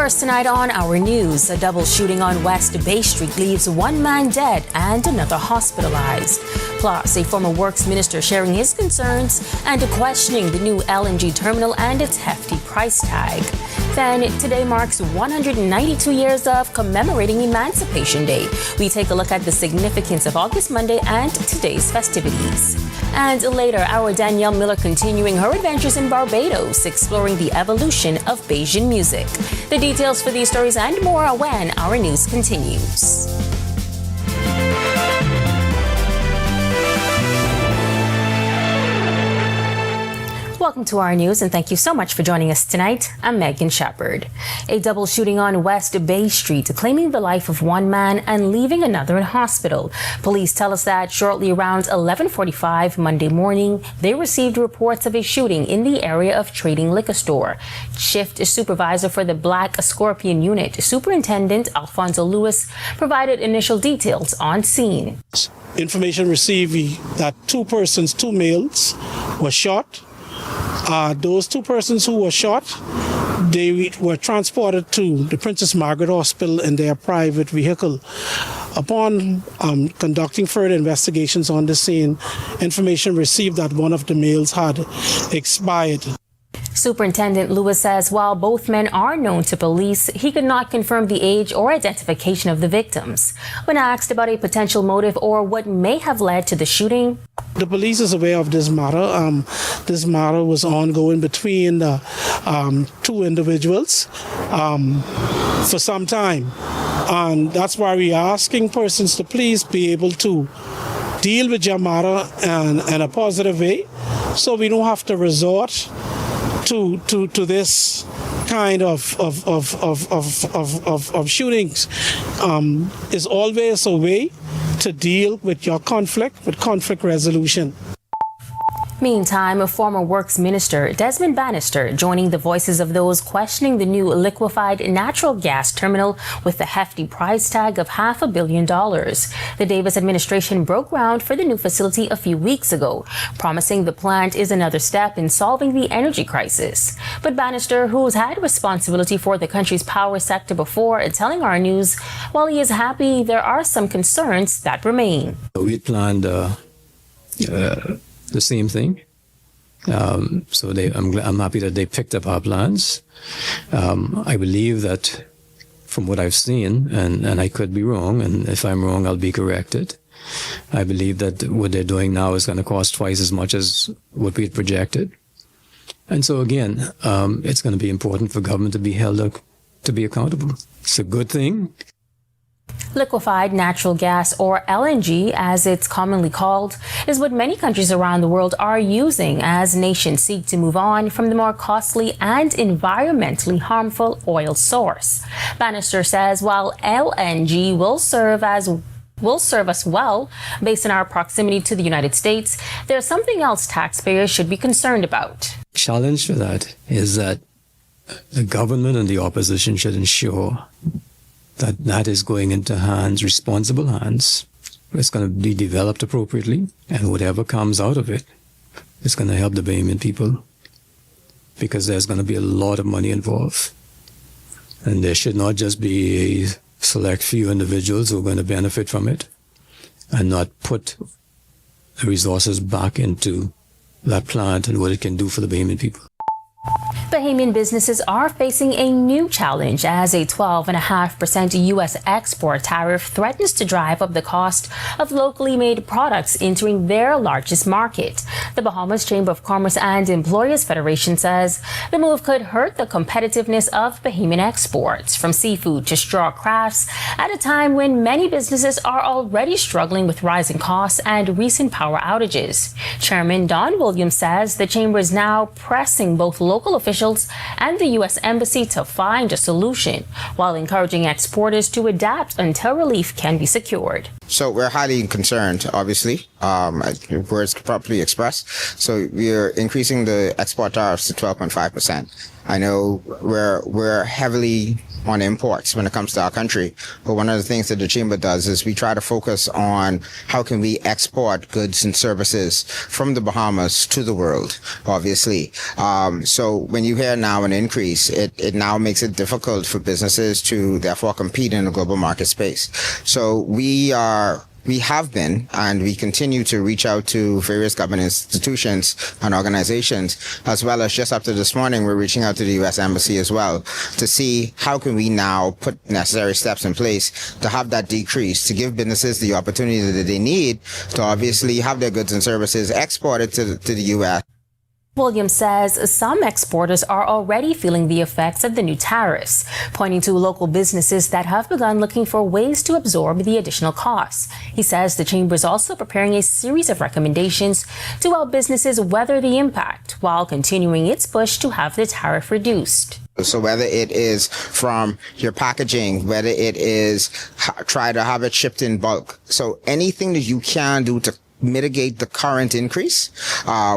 First tonight on our news, a double shooting on West Bay Street leaves one man dead and another hospitalized. Plus, a former works minister sharing his concerns and questioning the new LNG terminal and its hefty price tag. Then, today marks 192 years of commemorating Emancipation Day. We take a look at the significance of August Monday and today's festivities. And later, our Danielle Miller continuing her adventures in Barbados, exploring the evolution of Bajan music. The details for these stories and more when our news continues. Welcome to our news, and thank you so much for joining us tonight. I'm Megan Shepard. A double shooting on West Bay Street, claiming the life of one man and leaving another in hospital. Police tell us that shortly around 11:45 Monday morning, they received reports of a shooting in the area of Trading Liquor Store. Shift supervisor for the Black Scorpion Unit, Superintendent Alfonso Lewis, provided initial details on scene. Information received that two males, were shot. Those two persons who were shot, they were transported to the Princess Margaret Hospital in their private vehicle. Upon conducting further investigations on the scene, information received that one of the males had expired. Superintendent Lewis says while both men are known to police, he could not confirm the age or identification of the victims. When asked about a potential motive or what may have led to the shooting, the police is aware of this matter. This matter was ongoing between the two individuals for some time. And that's why we're asking persons to please be able to deal with your matter in a positive way, so we don't have to resort to this kind of shootings. Is always a way to deal with your conflict resolution. Meantime, a former works minister, Desmond Bannister, joining the voices of those questioning the new liquefied natural gas terminal with the hefty price tag of $500 million. The Davis administration broke ground for the new facility a few weeks ago, promising the plant is another step in solving the energy crisis. But Bannister, who's had responsibility for the country's power sector before, telling our news, while he is happy, there are some concerns that remain. We planned the same thing. I'm happy that they picked up our plans. I believe that from what I've seen, and I could be wrong, and if I'm wrong, I'll be corrected. I believe that what they're doing now is going to cost twice as much as what we had projected. And so again, it's going to be important for government to be held to be accountable. It's a good thing. Liquefied natural gas, or LNG as it's commonly called, is what many countries around the world are using as nations seek to move on from the more costly and environmentally harmful oil source. Bannister says while LNG will serve us well based on our proximity to the United States, there's something else taxpayers should be concerned about. Challenge for that is that the government and the opposition should ensure that is going into responsible hands. It's going to be developed appropriately, and whatever comes out of it is going to help the Bahamian people, because there's going to be a lot of money involved. And there should not just be a select few individuals who are going to benefit from it and not put the resources back into that plant and what it can do for the Bahamian people. Bahamian businesses are facing a new challenge as a 12.5% U.S. export tariff threatens to drive up the cost of locally made products entering their largest market. The Bahamas Chamber of Commerce and Employers Federation says the move could hurt the competitiveness of Bahamian exports, from seafood to straw crafts, at a time when many businesses are already struggling with rising costs and recent power outages. Chairman Don Williams says the Chamber is now pressing both local officials and the U.S. Embassy to find a solution, while encouraging exporters to adapt until relief can be secured. So we're highly concerned, obviously, words properly expressed. So we're increasing the export tariffs to 12.5%. I know we're heavily on imports when it comes to our country, but one of the things that the Chamber does is we try to focus on how can we export goods and services from the Bahamas to the world, obviously. So when you hear now an increase, it now makes it difficult for businesses to therefore compete in the global market space. So we have been, and we continue to reach out to various government institutions and organizations, as well as just after this morning, we're reaching out to the U.S. Embassy as well to see how can we now put necessary steps in place to have that decrease, to give businesses the opportunity that they need to obviously have their goods and services exported to the U.S. Williams says some exporters are already feeling the effects of the new tariffs, pointing to local businesses that have begun looking for ways to absorb the additional costs. He says the chamber is also preparing a series of recommendations to help businesses weather the impact while continuing its push to have the tariff reduced. So whether it is from your packaging, whether it is try to have it shipped in bulk. So anything that you can do to mitigate the current increase,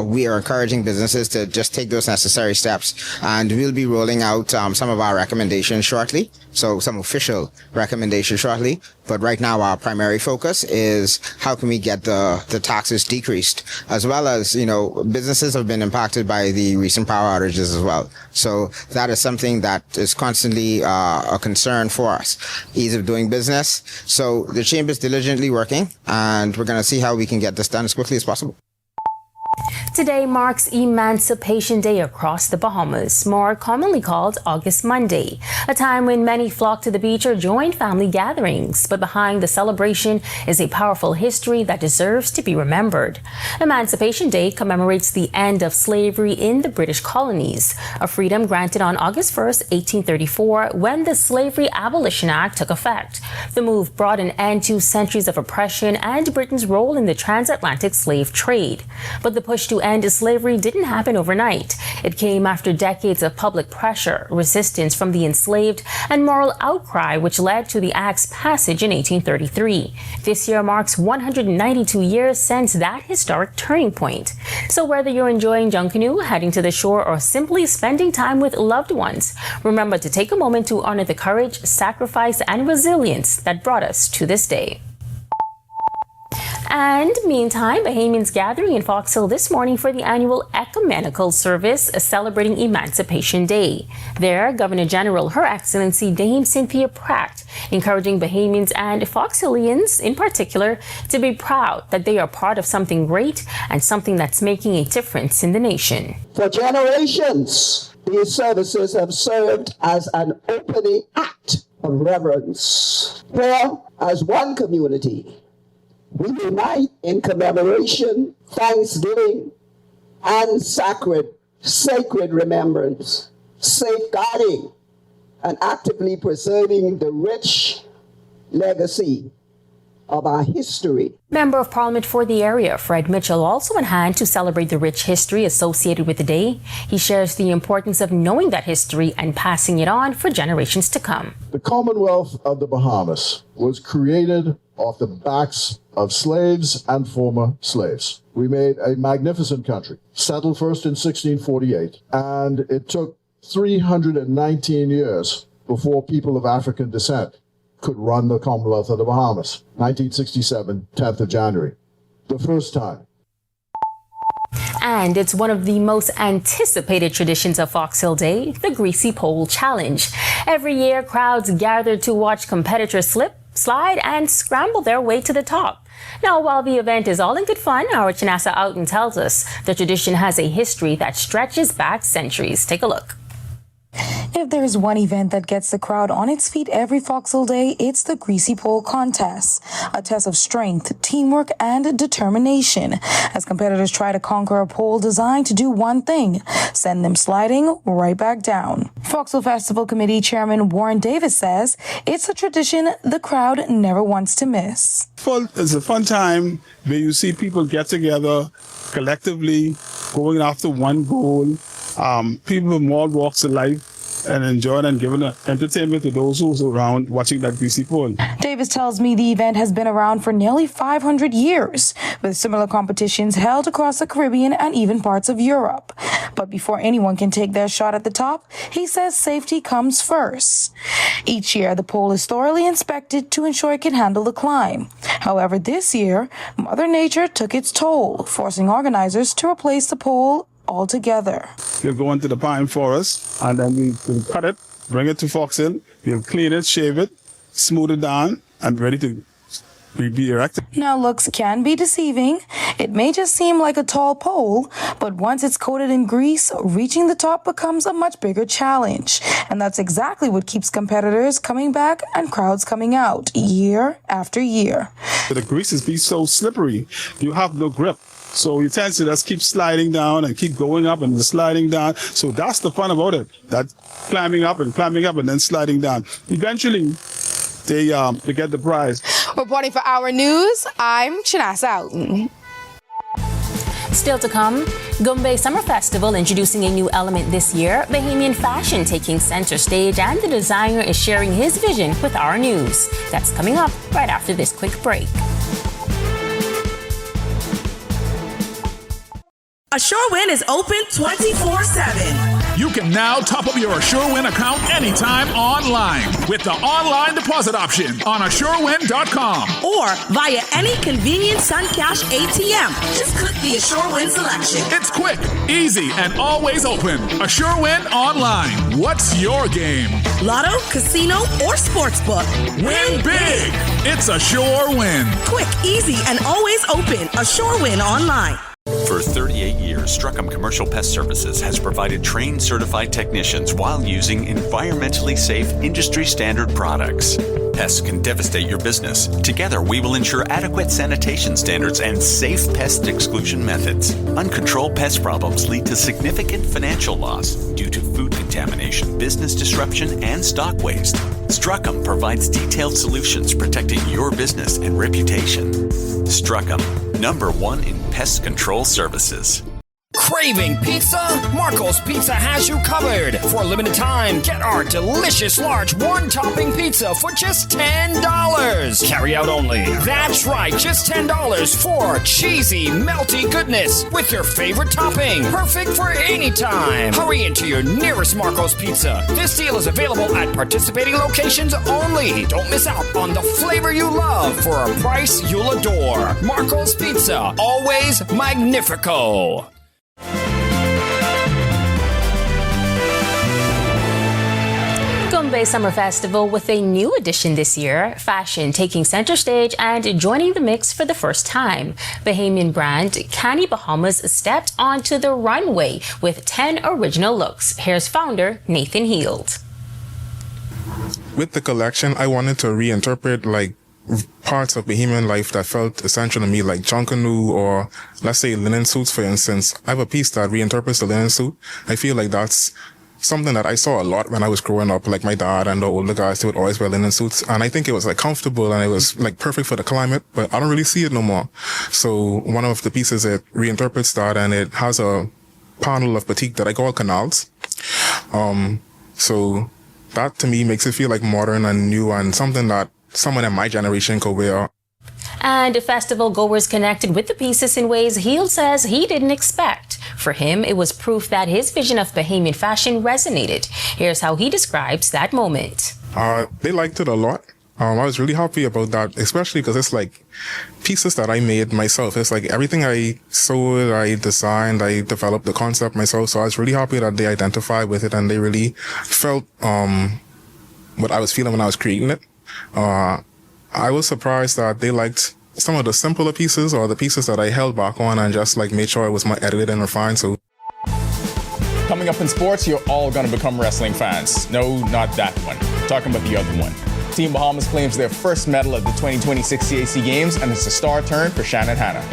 we are encouraging businesses to just take those necessary steps, and we'll be rolling out some of our recommendations shortly, so some official recommendations shortly. But right now our primary focus is how can we get the taxes decreased, as well as, businesses have been impacted by the recent power outages as well. So that is something that is constantly a concern for us, ease of doing business. So the chamber is diligently working, and we're going to see how we can get this done as quickly as possible. Today marks Emancipation Day across the Bahamas, more commonly called August Monday, a time when many flock to the beach or join family gatherings. But behind the celebration is a powerful history that deserves to be remembered. Emancipation Day commemorates the end of slavery in the British colonies, a freedom granted on August 1st, 1834, when the Slavery Abolition Act took effect. The move brought an end to centuries of oppression and Britain's role in the transatlantic slave trade. But the push to end slavery didn't happen overnight. It came after decades of public pressure, resistance from the enslaved, and moral outcry, which led to the Act's passage in 1833. This year marks 192 years since that historic turning point. So whether you're enjoying Junkanoo, heading to the shore, or simply spending time with loved ones, remember to take a moment to honor the courage, sacrifice, and resilience that brought us to this day. And meantime, Bahamians gathering in Fox Hill this morning for the annual ecumenical service celebrating Emancipation Day. There, Governor General Her Excellency Dame Cynthia Pratt encouraging Bahamians and Fox Hillians in particular to be proud that they are part of something great and something that's making a difference in the nation. For generations, these services have served as an opening act of reverence. Here, as one community, we unite in commemoration, thanksgiving, and sacred remembrance, safeguarding and actively preserving the rich legacy of our history. Member of Parliament for the area, Fred Mitchell, also on hand to celebrate the rich history associated with the day. He shares the importance of knowing that history and passing it on for generations to come. The Commonwealth of the Bahamas was created off the backs of slaves and former slaves. We made a magnificent country, settled first in 1648, and it took 319 years before people of African descent could run the Commonwealth of the Bahamas. 1967, 10th of January, the first time. And it's one of the most anticipated traditions of Fox Hill Day, the Greasy Pole Challenge. Every year, crowds gather to watch competitors slip, slide, and scramble their way to the top. Now, while the event is all in good fun, our Chinasa Outen tells us the tradition has a history that stretches back centuries. Take a look. If there's one event that gets the crowd on its feet every Fox Hill Day, it's the Greasy Pole Contest, a test of strength, teamwork, and determination as competitors try to conquer a pole designed to do one thing, send them sliding right back down. Fox Hill Festival Committee Chairman Warren Davis says it's a tradition the crowd never wants to miss. It's a fun time where you see people get together collectively, going after one goal. People from all walks of life and enjoying and giving entertainment to those who's around watching that greasy pole. Davis Davis tells me the event has been around for nearly 500 years, with similar competitions held across the Caribbean and even parts of Europe. But before anyone can take their shot at the top, he says safety comes first. Each year, the pole is thoroughly inspected to ensure it can handle the climb. However, this year, Mother Nature took its toll, forcing organizers to replace the pole altogether. We'll go into the pine forest and then we'll cut it, bring it to Fox Hill, we'll clean it, shave it, smooth it down, and ready to be erected. Now, looks can be deceiving. It may just seem like a tall pole, but once it's coated in grease, reaching the top becomes a much bigger challenge. And that's exactly what keeps competitors coming back and crowds coming out year after year. The greases be so slippery, you have no grip. So you tend to just keep sliding down and keep going up and sliding down. So that's the fun about it. That climbing up and then sliding down. Eventually, they get the prize. Reporting for Our News, I'm Shanasa Outten. Still to come, Gombe Summer Festival introducing a new element this year, Bahamian fashion taking center stage, and the designer is sharing his vision with Our News. That's coming up right after this quick break. AsureWin is open 24/7. You can now top up your AsureWin account anytime online with the online deposit option on AsureWin.com. Or via any convenient SunCash ATM. Just click the AsureWin selection. It's quick, easy, and always open. AsureWin online. What's your game? Lotto, casino, or sportsbook. Win big. It's AsureWin. Quick, easy, and always open. AsureWin online. For 38 years, Struckham Commercial Pest Services has provided trained certified technicians while using environmentally safe, industry-standard products. Pests can devastate your business. Together, we will ensure adequate sanitation standards and safe pest exclusion methods. Uncontrolled pest problems lead to significant financial loss due to food contamination, business disruption, and stock waste. Struckham provides detailed solutions protecting your business and reputation. Struckham, #1 in pest control services. Craving pizza? Marco's Pizza has you covered. For a limited time, get our delicious large one-topping pizza for just $10. Carry out only. That's right, just $10 for cheesy, melty goodness with your favorite topping. Perfect for any time. Hurry into your nearest Marco's Pizza. This deal is available at participating locations only. Don't miss out on the flavor you love for a price you'll adore. Marco's Pizza, always magnifico. Gombe Summer Festival with a new addition this year, fashion taking center stage and joining the mix for the first time. Bahamian brand Team Bahamas stepped onto the runway with 10 original looks. Here's founder Nathan Heald. With the collection, I wanted to reinterpret parts of Bahamian life that felt essential to me, like junkanoo or let's say linen suits, for instance. I have a piece that reinterprets the linen suit. I feel like that's something that I saw a lot when I was growing up. Like my dad and the older guys, they would always wear linen suits, and I think it was comfortable and it was perfect for the climate, but I don't really see it no more. So one of the pieces, it reinterprets that, and it has a panel of batik that I call canals. So that to me makes it feel modern and new and something that someone in my generation could wear. And festival goers connected with the pieces in ways Heald says he didn't expect. For him, it was proof that his vision of Bahamian fashion resonated. Here's how he describes that moment. They liked it a lot. I was really happy about that, especially because it's pieces that I made myself. It's everything I sewed, I designed, I developed the concept myself. So I was really happy that they identified with it and they really felt what I was feeling when I was creating it. I was surprised that they liked some of the simpler pieces or the pieces that I held back on and just made sure it was more edited and refined. So coming up in sports, you're all going to become wrestling fans. No, not that one. Talking about the other one. Team Bahamas claims their first medal at the 2026 CAC Games, and it's a star turn for Shannon Hanna.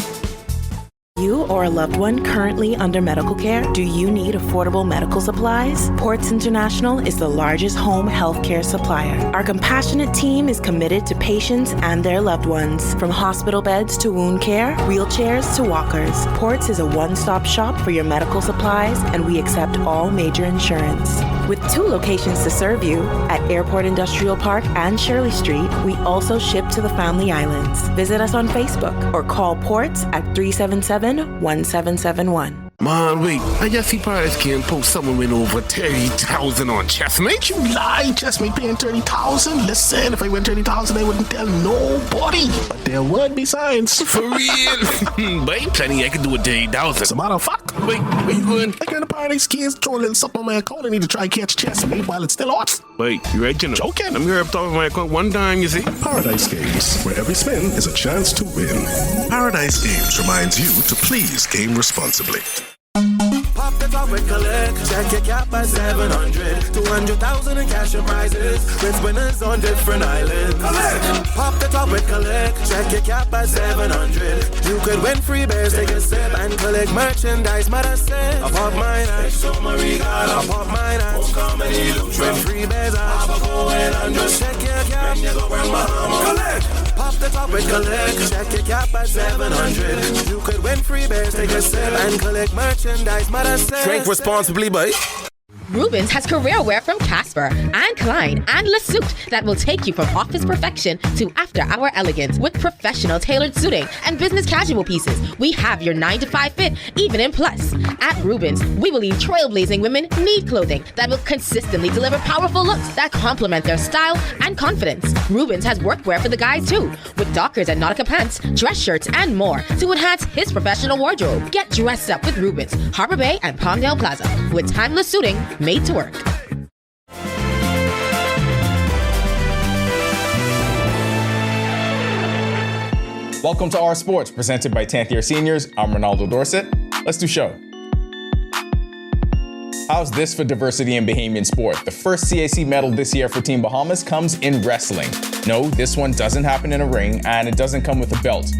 You or a loved one currently under medical care? Do you need affordable medical supplies? Ports International is the largest home health care supplier. Our compassionate team is committed to patients and their loved ones. From hospital beds to wound care, wheelchairs to walkers, Ports is a one-stop shop for your medical supplies, and we accept all major insurance. With 2 locations to serve you, at Airport Industrial Park and Shirley Street, we also ship to the Family Islands. Visit us on Facebook or call Ports at 377-1771. Man, wait, I just see Paradise King post someone win over 30,000 on Chessmate. You lie, Chessmate paying 30,000. Listen, if I win 30,000, I wouldn't tell nobody. But there would be signs. For real. But plenty I can do with 30,000. So motherfucker. Wait, where you going? I got the Paradise Kings throwing a little something on my account. I need to try and catch Chessmate while it's still off. Wait, you right, Jenna? Joking. I'm here up top of my account one time, you see. Paradise Games, where every spin is a chance to win. Paradise Games reminds you to please game responsibly. Pop the top with collect, check your cap at 700, 200,000 in cash and prizes, with winners on different islands. Collect. Pop the top with collect, check your cap at 700. You could win free bears, take a sip and collect merchandise. Mother said, I pop mine at I pop mine at when free bears are and just check your cap. Collect. Pop the top with collect, check your cap at 700. You could win free bears, take a sip and collect merchandise. Mother says, Drink responsibly, boy. Rubens has career wear from Casper and Klein and LeSuit that will take you from office perfection to after-hour elegance with professional tailored suiting and business casual pieces. We have your 9-to-5 fit, even in plus. At Rubens, we believe trailblazing women need clothing that will consistently deliver powerful looks that complement their style and confidence. Rubens has workwear for the guys too, with Dockers and Nautica pants, dress shirts, and more to enhance his professional wardrobe. Get dressed up with Rubens, Harbor Bay and Palmdale Plaza, with timeless suiting made to work. Welcome to Our Sports, presented by 10th Year Seniors. I'm Ronaldo Dorset. Let's do show. How's this for diversity in Bahamian sport? The first CAC medal this year for Team Bahamas comes in wrestling. No, this one doesn't happen in a ring, and it doesn't come with a belt.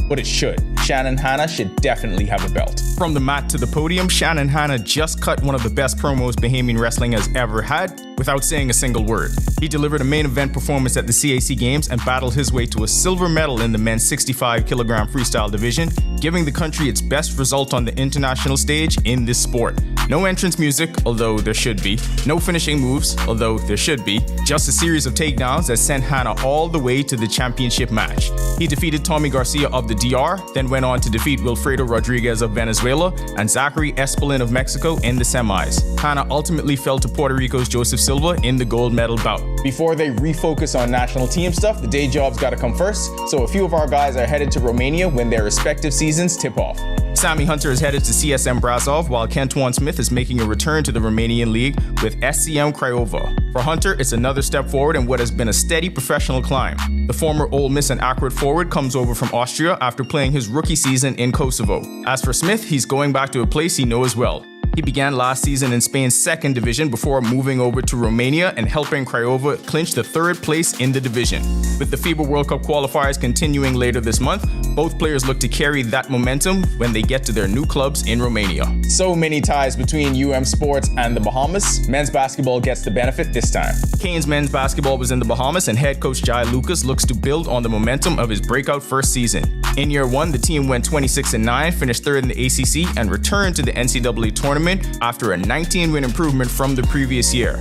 But it should. Shannon Hanna should definitely have a belt. From the mat to the podium, Shannon Hanna just cut one of the best promos Bahamian wrestling has ever had without saying a single word. He delivered a main event performance at the CAC Games and battled his way to a silver medal in the men's 65 kilogram freestyle division, giving the country its best result on the international stage in this sport. No entrance music, although there should be. No finishing moves, although there should be. Just a series of takedowns that sent Hanna all the way to the championship match. He defeated Tommy Garcia of the DR, then went on to defeat Wilfredo Rodriguez of Venezuela and Zachary Espelin of Mexico in the semis. Hanna ultimately fell to Puerto Rico's Joseph Silva in the gold medal bout. Before they refocus on national team stuff, the day job's gotta come first, so a few of our guys are headed to Romania when their respective seasons tip off. Sammy Hunter is headed to CSM Brasov, while Kentuan Smith is making a return to the Romanian league with SCM Craiova. For Hunter, it's another step forward in what has been a steady professional climb. The former Ole Miss and Acrid forward comes over from Austria after playing his rookie season in Kosovo. As for Smith, he's going back to a place he knows well. He began last season in Spain's second division before moving over to Romania and helping Craiova clinch the third place in the division. With the FIBA World Cup qualifiers continuing later this month, both players look to carry that momentum when they get to their new clubs in Romania. So many ties between UM Sports and the Bahamas. Men's basketball gets the benefit this time. Canes men's basketball was in the Bahamas, and head coach Jai Lucas looks to build on the momentum of his breakout first season. In year one, the team went 26-9, finished third in the ACC, and returned to the NCAA tournament after a 19-win improvement from the previous year.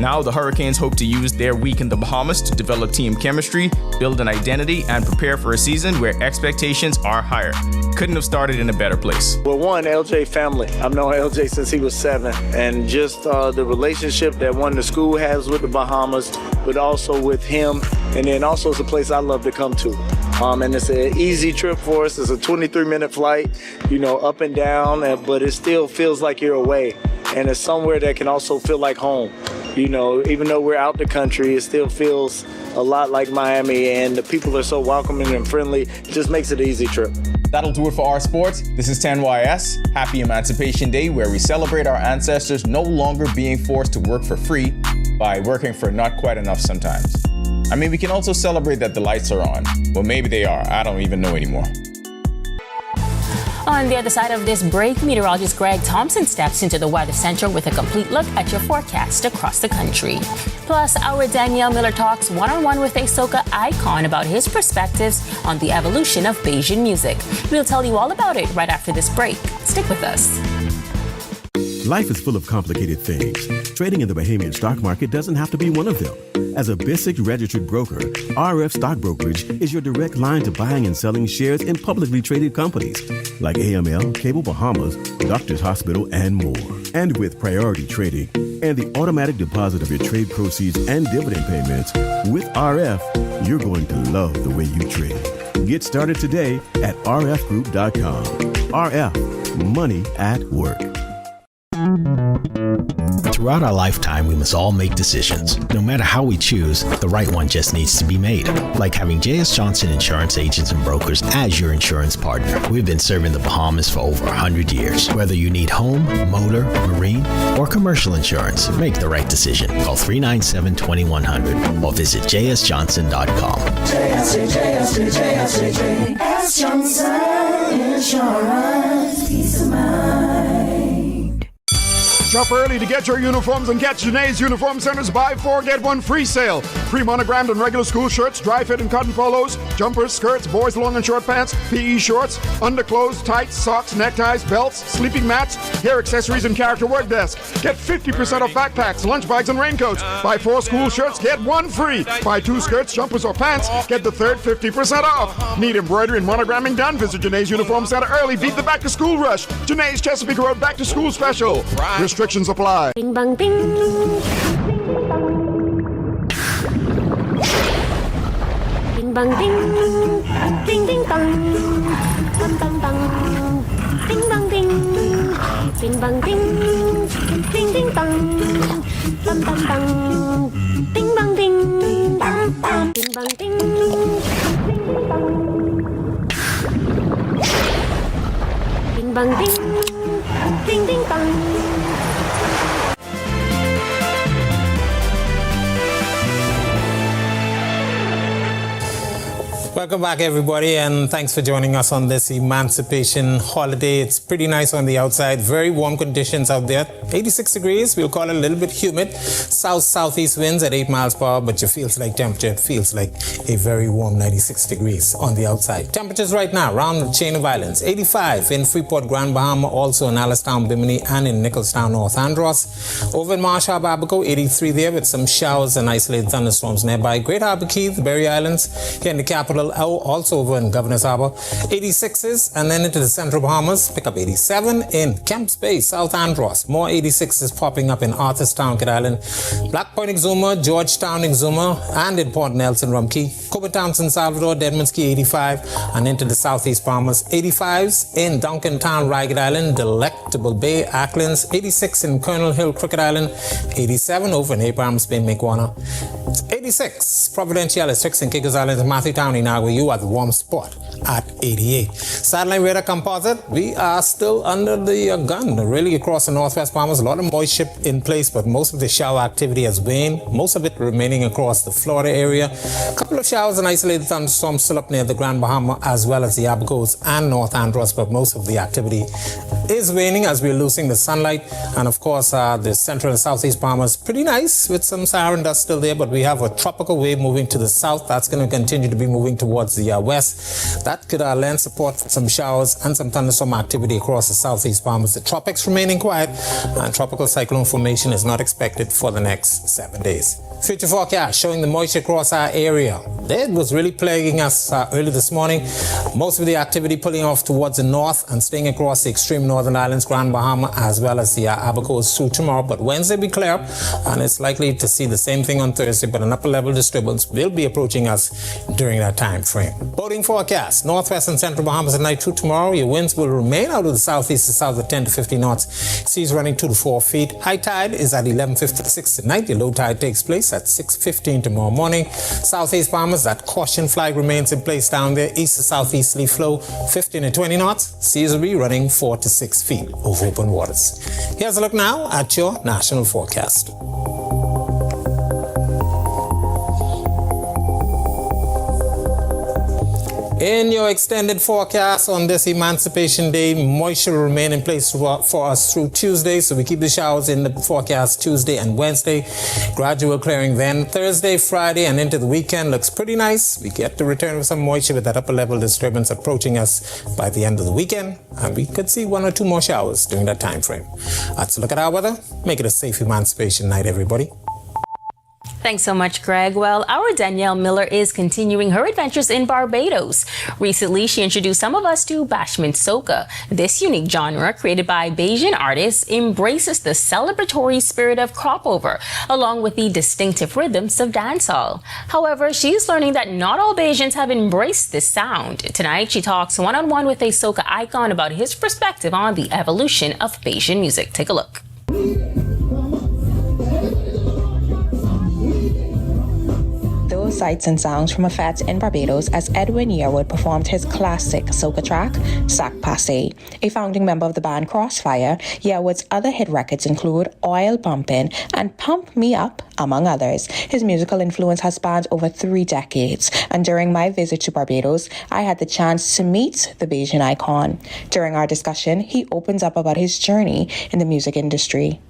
Now, the Hurricanes hope to use their week in the Bahamas to develop team chemistry, build an identity, and prepare for a season where expectations are higher. Couldn't have started in a better place. Well, one, LJ family. I've known LJ since he was 7, and just the relationship that the school has with the Bahamas, but also with him, and then also it's a place I love to come to. And it's an easy trip for us. It's a 23-minute flight, up and down, but it still feels like you're away. And it's somewhere that can also feel like home. Even though we're out the country, it still feels a lot like Miami, and the people are so welcoming and friendly. It just makes it an easy trip. That'll do it for Our Sports. This is 10YS. Happy Emancipation Day, where we celebrate our ancestors no longer being forced to work for free by working for not quite enough sometimes. We can also celebrate that the lights are on. Well, maybe they are. I don't even know anymore. On the other side of this break, meteorologist Greg Thompson steps into the Weather Center with a complete look at your forecast across the country. Plus, our Danielle Miller talks one-on-one with a soca icon about his perspectives on the evolution of Bajan music. We'll tell you all about it right after this break. Stick with us. Life is full of complicated things. Trading in the Bahamian stock market doesn't have to be one of them. As a BISIC registered broker, RF Stock Brokerage is your direct line to buying and selling shares in publicly traded companies like AML, Cable Bahamas, Doctors Hospital, and more. And with priority trading and the automatic deposit of your trade proceeds and dividend payments, with RF, you're going to love the way you trade. Get started today at rfgroup.com. RF, money at work. Throughout our lifetime, we must all make decisions. No matter how we choose, the right one just needs to be made. Like having J.S. Johnson Insurance Agents and Brokers as your insurance partner. We've been serving the Bahamas for over 100 years. Whether you need home, motor, marine, or commercial insurance, make the right decision. Call 397-2100 or visit jsjohnson.com. J.S. Johnson Insurance, peace of mind. Shop early to get your uniforms and catch Janae's Uniform Center's buy 4, get 1 free sale. Free monogrammed and regular school shirts, dry fit and cotton polos, jumpers, skirts, boys long and short pants, PE shorts, underclothes, tights, socks, neckties, belts, sleeping mats, hair accessories, and character work desk. Get 50% off backpacks, lunch bags, and raincoats. Buy 4 school shirts, get 1 free. Buy 2 skirts, jumpers, or pants, get the third 50% off. Need embroidery and monogramming done? Visit Janae's Uniform Center early. Beat the back to school rush. Janae's Chesapeake Road back to school special. Restrictions apply. Bing bang ding. Bing bang ding. Ding ding dong. Dum dum dong. Bing bang ding. Bing bang ding. Ding ding dong. Dum dum dong. Bing bang ding. Bang bang. Bing bang ding. Ding bang ding. Ding ding dong. Welcome back, everybody, and thanks for joining us on this Emancipation holiday. It's pretty nice on the outside. Very warm conditions out there. 86 degrees. We'll call it a little bit humid. South-southeast winds at 8 miles per hour, but it feels like temperature. It feels like a very warm 96 degrees on the outside. Temperatures right now around the chain of islands. 85 in Freeport, Grand Bahama, also in Alistown, Bimini, and in Nicholstown, North Andros. Over in Marsh Harbour, Abaco, 83 there with some showers and isolated thunderstorms nearby. Great Harbour Key, the Berry Islands, here in the capital, also over in Governor's Harbour. 86s, and then into the Central Bahamas, pick up 87 in Kemps Bay, South Andros. More 86s popping up in Arthurstown, Kid Island, Black Point, Exuma, Georgetown, Exuma, and in Port Nelson, Rum Key, Coopertown, San Salvador, Deadman's Key, 85, and into the Southeast Bahamas. 85s in Duncantown, Ragged Island, Delectable Bay, Acklands. 86 in Colonel Hill, Crooked Island. 87 over in Abrahams Bay, Mequana. 86 Providenciales, Tricks and Kickers Island, Matthewtown, Inagua. You are the warm spot at 88. Satellite radar composite, we are still under the gun, really across the Northwest Bahamas. A lot of moisture in place, but most of the shower activity has waned. Most of it remaining across the Florida area. A couple of showers and isolated thunderstorms still up near the Grand Bahama as well as the Abacos and North Andros, but most of the activity is waning as we're losing the sunlight. And of course, the Central and Southeast Bahamas, pretty nice with some Saharan dust still there, but we have a tropical wave moving to the south. That's going to continue to be moving towards the west. That could lend support for some showers and some thunderstorm activity across the Southeast Bahamas. The tropics remaining quiet, and tropical cyclone formation is not expected for the next 7 days. Future forecast showing the moisture across our area. It was really plaguing us early this morning. Most of the activity pulling off towards the north and staying across the extreme northern islands, Grand Bahama, as well as the Abacos through tomorrow. But Wednesday we clear up, and it's likely to see the same thing on Thursday, but an upper level disturbance will be approaching us during that time frame. Boating forecast, northwest and central Bahamas at night through tomorrow. Your winds will remain out of the southeast to south at 10 to 50 knots. Seas running 2 to 4 feet. High tide is at 11:56 tonight. The low tide takes place at 6:15 tomorrow morning. Southeast Bahamas, that caution flag remains in place down there. East to southeasterly flow 15 to 20 knots. Seas will be running 4 to 6 feet over open waters. Here's a look now at your national forecast. In your extended forecast on this Emancipation Day, moisture will remain in place for us through Tuesday, so we keep the showers in the forecast Tuesday and Wednesday. Gradual clearing then. Thursday, Friday, and into the weekend looks pretty nice. We get the return of some moisture with that upper level disturbance approaching us by the end of the weekend, and we could see 1 or 2 more showers during that time frame. That's a look at our weather. Make it a safe Emancipation night, everybody. Thanks so much, Greg. Well, our Danielle Miller is continuing her adventures in Barbados. Recently, she introduced some of us to bashment soca. This unique genre, created by Bajan artists, embraces the celebratory spirit of cropover, along with the distinctive rhythms of dancehall. However, she's learning that not all Bajans have embraced this sound. Tonight, she talks one-on-one with a soca icon about his perspective on the evolution of Bajan music. Take a look. Those sights and sounds from a fete in Barbados as Edwin Yearwood performed his classic soca track, Sac Passe. A founding member of the band Crossfire, Yearwood's other hit records include Oil Bumpin' and Pump Me Up, among others. His musical influence has spanned over 3 decades, and during my visit to Barbados, I had the chance to meet the Bajan icon. During our discussion, he opens up about his journey in the music industry.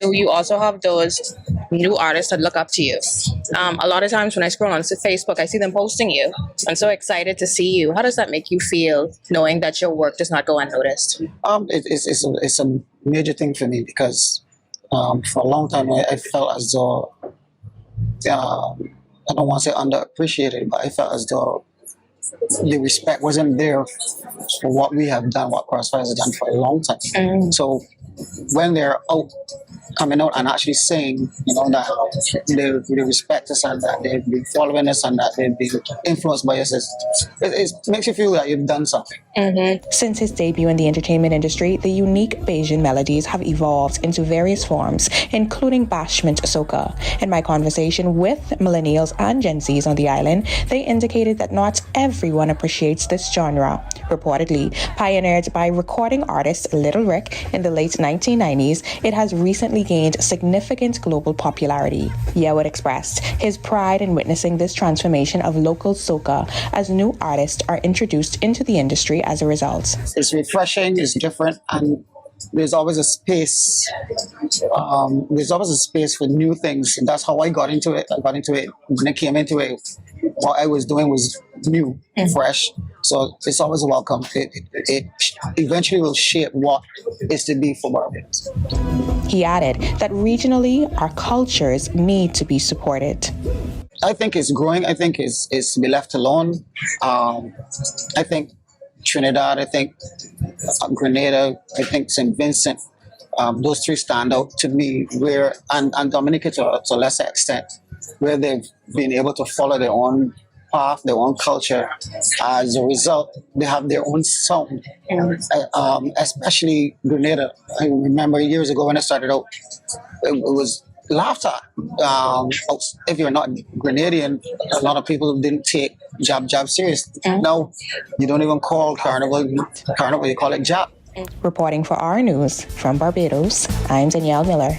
So you also have those new artists that look up to you. A lot of times when I scroll on Facebook, I see them posting you. I'm so excited to see you. How does that make you feel, knowing that your work does not go unnoticed? It's a major thing for me because for a long time I felt as though, I don't want to say underappreciated, but I felt as though the respect wasn't there for what we have done, what Crossfire has done for a long time. So when they're coming out and actually saying, that they respect us and that they've been following us and that they've been influenced by us, it makes you feel that you've done something. Since his debut in the entertainment industry, the unique Bajan melodies have evolved into various forms, including bashment soca. In my conversation with millennials and Gen Zs on the island, they indicated that not everyone appreciates this genre. Reportedly pioneered by recording artist Little Rick in the late 1990s, it has recently gained significant global popularity. Yearwood expressed his pride in witnessing this transformation of local soca as new artists are introduced into the industry as a result. It's refreshing, it's different, and there's always a space. There's always a space for new things, and that's how I got into it. When I came into it, what I was doing was new, fresh. So it's always welcome. It eventually will shape what is to be for Barbados. He added that regionally, our cultures need to be supported. I think it's growing. I think it's to be left alone. I think Trinidad, I think Grenada, I think St. Vincent, those 3 stand out to me, and Dominica to a lesser extent, where they've been able to follow their own path, their own culture. As a result, they have their own sound, especially Grenada. I remember years ago when I started out, it was laughed at. If you're not Grenadian, a lot of people didn't take jab serious. Now, you don't even call carnival, you call it jab. Reporting for our news from Barbados, I'm Danielle Miller.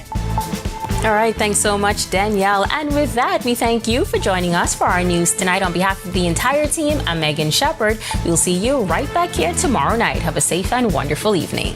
All right, thanks so much, Danielle. And with that, we thank you for joining us for our news tonight. On behalf of the entire team, I'm Megan Shepard. We'll see you right back here tomorrow night. Have a safe and wonderful evening.